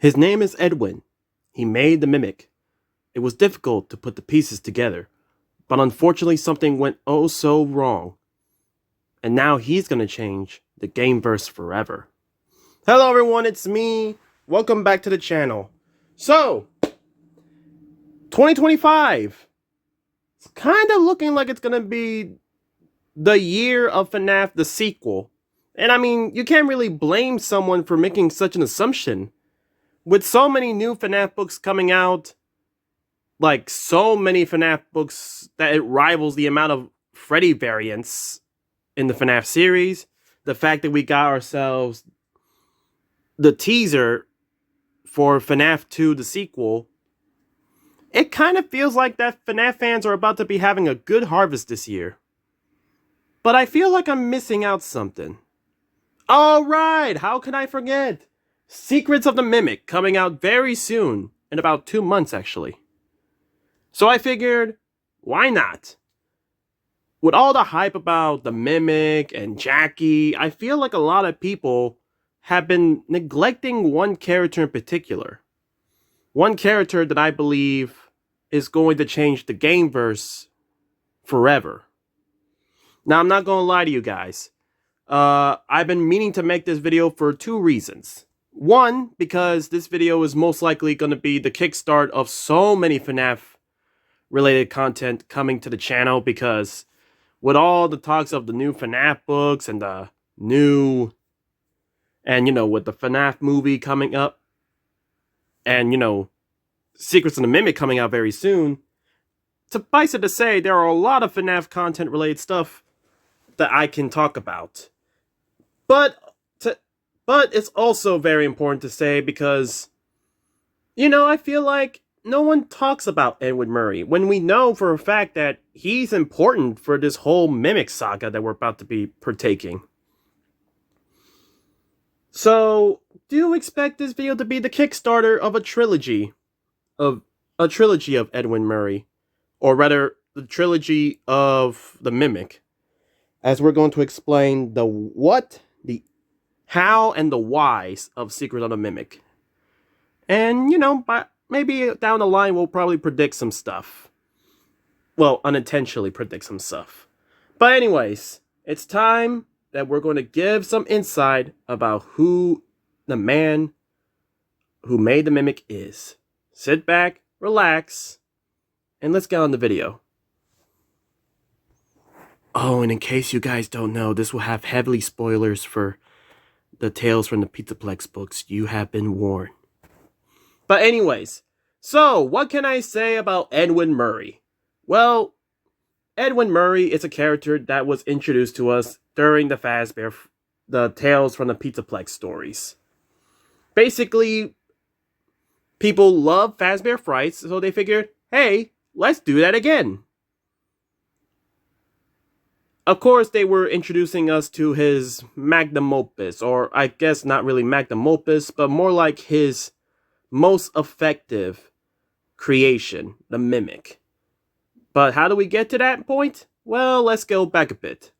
His name is Edwin. He made the mimic. It was difficult to put the pieces together, but unfortunately something went oh so wrong. And now he's gonna change the gameverse forever. Hello everyone, it's me. Welcome back to the channel. So, 2025. It's kind of looking like it's gonna be the year of FNAF the sequel. And I mean, you can't really blame someone for making such an assumption. With so many new FNAF books coming out, like so many FNAF books that it rivals the amount of Freddy variants in the FNAF series, the fact that we got ourselves the teaser for FNAF 2, the sequel, it kind of feels like that FNAF fans are about to be having a good harvest this year. But I feel like I'm missing out something. Alright, how can I forget? Secrets of the Mimic coming out very soon, in about 2 months actually. So I figured, why not? With all the hype about the Mimic and Jackie, I feel like a lot of people have been neglecting one character in particular. One character that I believe is going to change the gameverse forever. Now, I'm not going to lie to you guys. I've been meaning to make this video for 2 reasons. One, because this video is most likely going to be the kickstart of so many FNAF related content coming to the channel, because with all the talks of the new FNAF books and the new, and with the FNAF movie coming up, and Secrets of the Mimic coming out very soon, suffice it to say, there are a lot of FNAF content related stuff that I can talk about. But it's also very important to say because, I feel like no one talks about Edwin Murray when we know for a fact that he's important for this whole Mimic saga that we're about to be partaking. So, do expect this video to be the kickstarter of a trilogy of Edwin Murray, or rather, the trilogy of the Mimic, as we're going to explain the what, the how, and the whys of Secret of the Mimic. And, maybe down the line we'll probably predict some stuff. Well, unintentionally predict some stuff. But anyways, it's time that we're going to give some insight about who the man who made the Mimic is. Sit back, relax, and let's get on the video. Oh, and in case you guys don't know, this will have heavily spoilers for the Tales from the Pizzaplex books. You have been warned. But anyways, so what can I say about Edwin Murray? Well, Edwin Murray is a character that was introduced to us during the Tales from the Pizzaplex stories. Basically, people love Fazbear Frights, so they figured, hey, let's do that again. Of course, they were introducing us to his magnum opus, or I guess not really magnum opus, but more like his most effective creation, the Mimic. But how do we get to that point? Well, let's go back a bit.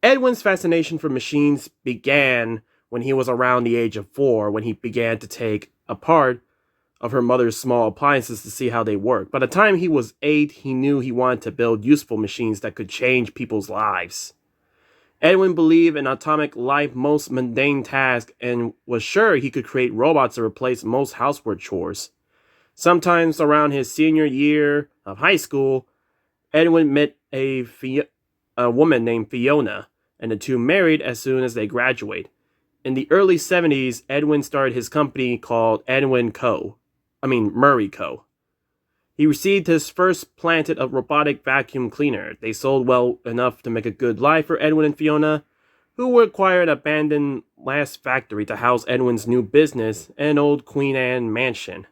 Edwin's fascination for machines began when he was around the age of 4, when he began to take a part of her mother's small appliances to see how they work. By the time he was 8, he knew he wanted to build useful machines that could change people's lives. Edwin believed in atomic life's most mundane task and was sure he could create robots to replace most housework chores. Sometimes around his senior year of high school, Edwin met a woman named Fiona, and the two married as soon as they graduated. In the early 70s, Edwin started his company called Murray Co. He received his first planted a robotic vacuum cleaner. They sold well enough to make a good life for Edwin and Fiona, who would acquire an abandoned glass factory to house Edwin's new business and an old Queen Anne mansion.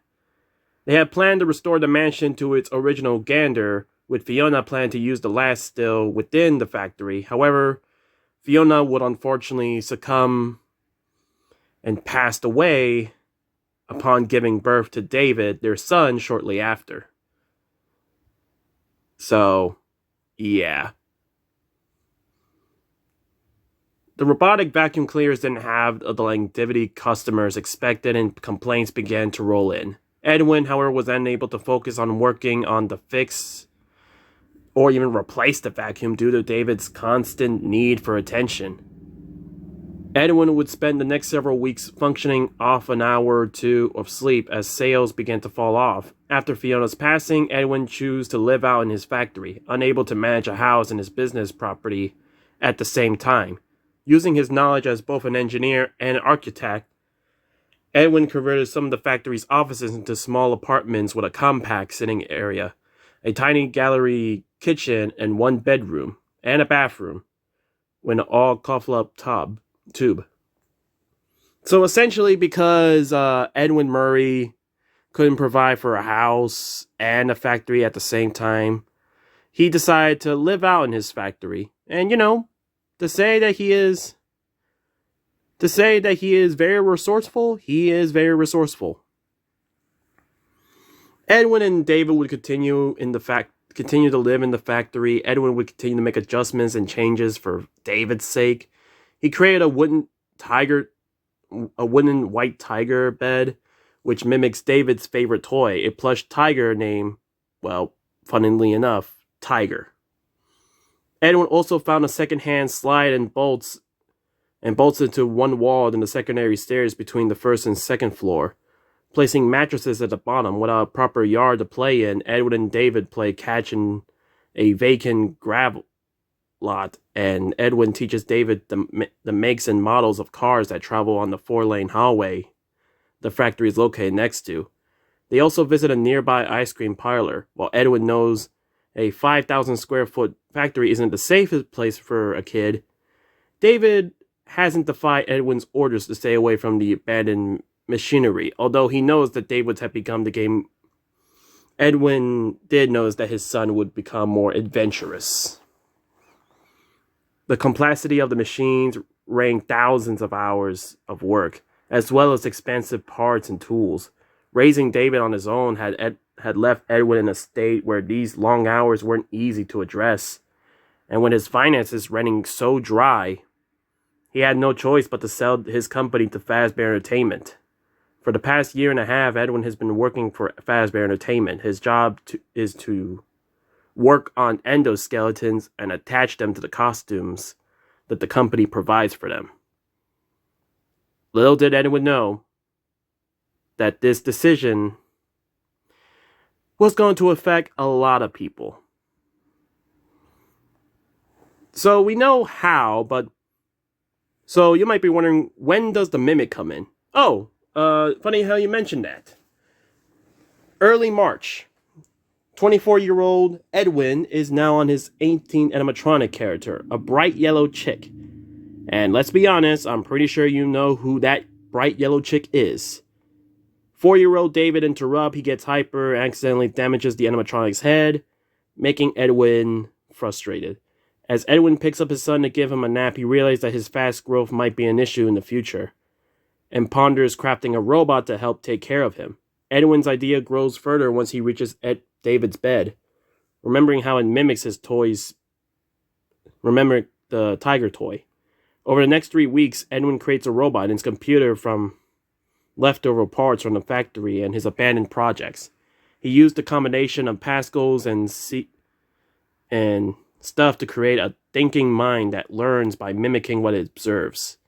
They had planned to restore the mansion to its original grandeur, with Fiona planning to use the last still within the factory. However, Fiona would unfortunately succumb and passed away upon giving birth to David, their son, shortly after. So, yeah. The robotic vacuum cleaners didn't have the longevity customers expected, and complaints began to roll in. Edwin, however, was unable to focus on working on the fix or even replace the vacuum due to David's constant need for attention. Edwin would spend the next several weeks functioning off an hour or two of sleep as sales began to fall off. After Fiona's passing, Edwin chose to live out in his factory, unable to manage a house and his business property at the same time. Using his knowledge as both an engineer and an architect, Edwin converted some of the factory's offices into small apartments with a compact sitting area, a tiny gallery kitchen, and one bedroom, and a bathroom, with an all-cough-up tube. So essentially, because Edwin Murray couldn't provide for a house and a factory at the same time, he decided to live out in his factory. And to say that he is very resourceful, he is very resourceful. Edwin and David would continue to live in the factory. Edwin would continue to make adjustments and changes for David's sake. He created a wooden white tiger bed, which mimics David's favorite toy, a plush tiger named, well, funnily enough, Tiger. Edwin also found a second-hand slide and bolts into one wall in the secondary stairs between the first and second floor. Placing mattresses at the bottom without a proper yard to play in, Edwin and David play catch in a vacant gravel lot, and Edwin teaches David the makes and models of cars that travel on the 4-lane hallway the factory is located next to. They also visit a nearby ice cream parlor. While Edwin knows a 5,000 square foot factory isn't the safest place for a kid, David hasn't defied Edwin's orders to stay away from the abandoned machinery. Although he knows that David had become the game, Edwin did knows that his son would become more adventurous. The complexity of the machines rang thousands of hours of work, as well as expensive parts and tools. Raising David on his own had left Edwin in a state where these long hours weren't easy to address. And when his finances running so dry, he had no choice but to sell his company to Fazbear Entertainment. For the past year and a half, Edwin has been working for Fazbear Entertainment. His job is to work on endoskeletons and attach them to the costumes that the company provides for them. Little did Edwin know that this decision was going to affect a lot of people. So we know how, but so you might be wondering, when does the mimic come in? Oh, funny how you mentioned that. Early March. 24-year-old Edwin is now on his 18th animatronic character, a bright yellow chick. And let's be honest, I'm pretty sure you know who that bright yellow chick is. 4-year-old David interrupts, he gets hyper, accidentally damages the animatronic's head, making Edwin frustrated. As Edwin picks up his son to give him a nap, he realizes that his fast growth might be an issue in the future, and ponders crafting a robot to help take care of him. Edwin's idea grows further once he reaches David's bed, remembering how it mimics his toys. Remember the tiger toy. Over the next 3 weeks, Edwin creates a robot in his computer from leftover parts from the factory and his abandoned projects. He used a combination of Pascals and stuff to create a thinking mind that learns by mimicking what it observes.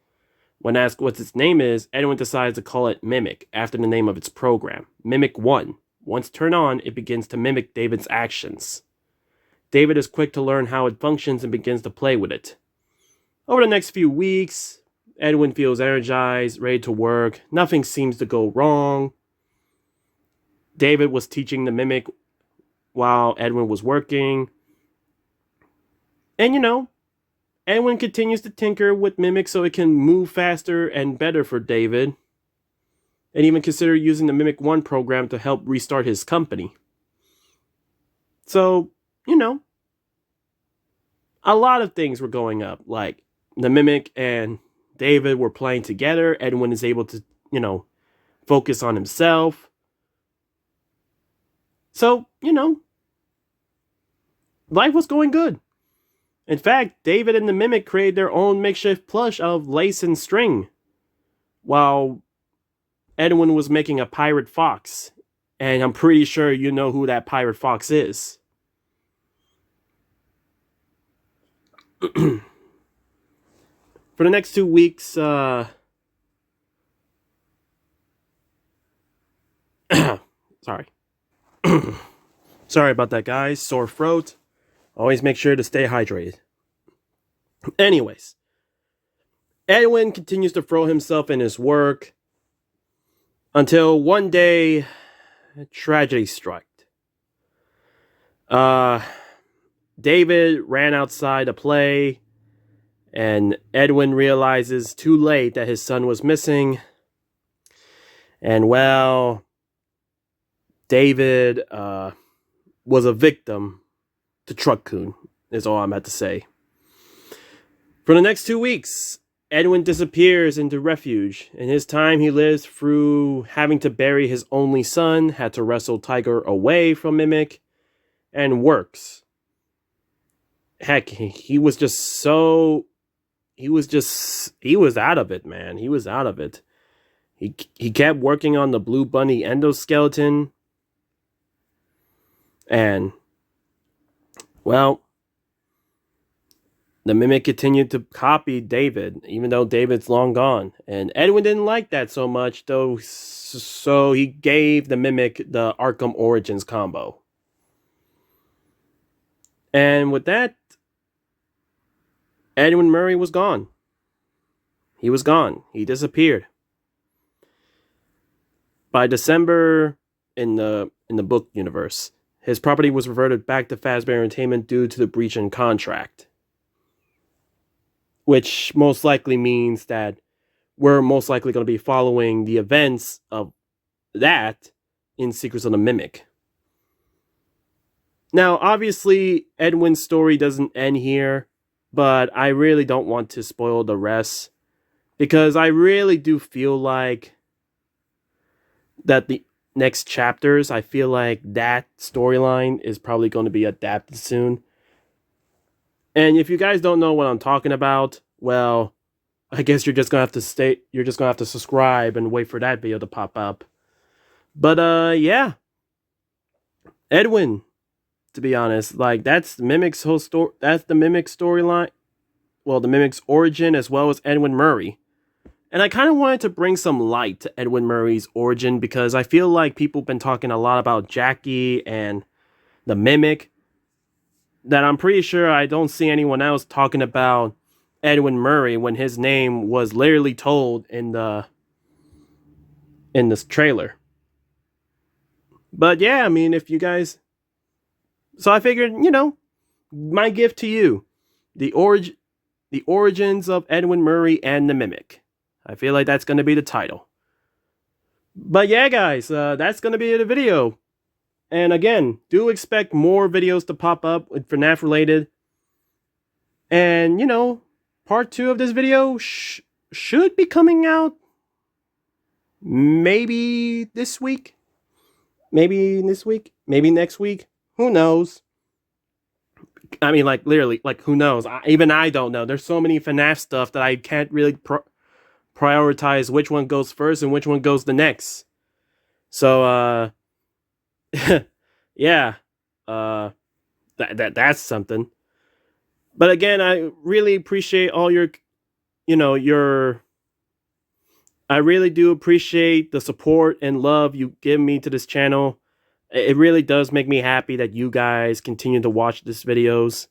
When asked what its name is, Edwin decides to call it Mimic, after the name of its program, Mimic 1. Once turned on, it begins to mimic David's actions. David is quick to learn how it functions and begins to play with it. Over the next few weeks, Edwin feels energized, ready to work. Nothing seems to go wrong. David was teaching the mimic while Edwin was working. And Edwin continues to tinker with Mimic so it can move faster and better for David, and even consider using the Mimic 1 program to help restart his company. So, a lot of things were going up, like the Mimic and David were playing together. Edwin is able to, focus on himself. So, life was going good. In fact, David and the Mimic created their own makeshift plush out of lace and string, while Edwin was making a pirate fox. And I'm pretty sure you know who that pirate fox is. For the next 2 weeks, sorry. Sorry about that, guys. Sore throat. Always make sure to stay hydrated. Anyways, Edwin continues to throw himself in his work until one day, tragedy struck. David ran outside to play, and Edwin realizes too late that his son was missing. And well, David was a victim to Truck Coon, is all I'm about to say. For the next 2 weeks, Edwin disappears into refuge. In his time, he lives through having to bury his only son, had to wrestle Tiger away from Mimic, and works. Heck, he was out of it, man. He was out of it. He kept working on the Blue Bunny endoskeleton. And, well, the Mimic continued to copy David, even though David's long gone. And Edwin didn't like that so much, though, so he gave the Mimic the Arkham Origins combo. And with that, Edwin Murray was gone. He was gone. He disappeared. By December, in the book universe, his property was reverted back to Fazbear Entertainment due to the breach in contract. Which most likely means that we're most likely going to be following the events of that in Secrets of the Mimic. Now, obviously, Edwin's story doesn't end here, but I really don't want to spoil the rest, because I really do feel like that the next chapters, I feel like that storyline is probably going to be adapted soon. And if you guys don't know what I'm talking about, well, I guess you're just gonna have to subscribe and wait for that video to pop up. But yeah. Edwin, to be honest, like that's the Mimic's whole story. That's the Mimic storyline. Well, the Mimic's origin as well as Edwin Murray. And I kind of wanted to bring some light to Edwin Murray's origin, because I feel like people have been talking a lot about Jackie and the Mimic, that I'm pretty sure I don't see anyone else talking about Edwin Murray when his name was literally told in this trailer. But yeah, I mean, if you guys... So I figured, my gift to you, the origins of Edwin Murray and the Mimic. I feel like that's going to be the title. But yeah, guys, that's going to be the video. And again, do expect more videos to pop up with FNAF related. And, part 2 of this video should be coming out maybe this week. Maybe this week. Maybe next week. Who knows? I mean, like, literally, like, who knows? Even I don't know. There's so many FNAF stuff that I can't really prioritize which one goes first and which one goes the next. So, yeah, that's something. But again, I really appreciate all your, I really do appreciate the support and love you give me to this channel. It really does make me happy that you guys continue to watch these videos.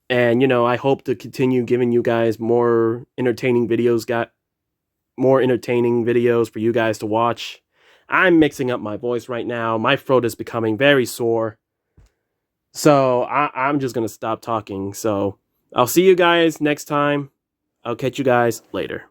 And, I hope to continue giving you guys more entertaining videos, for you guys to watch. I'm mixing up my voice right now. My throat is becoming very sore. So I'm just going to stop talking. So I'll see you guys next time. I'll catch you guys later.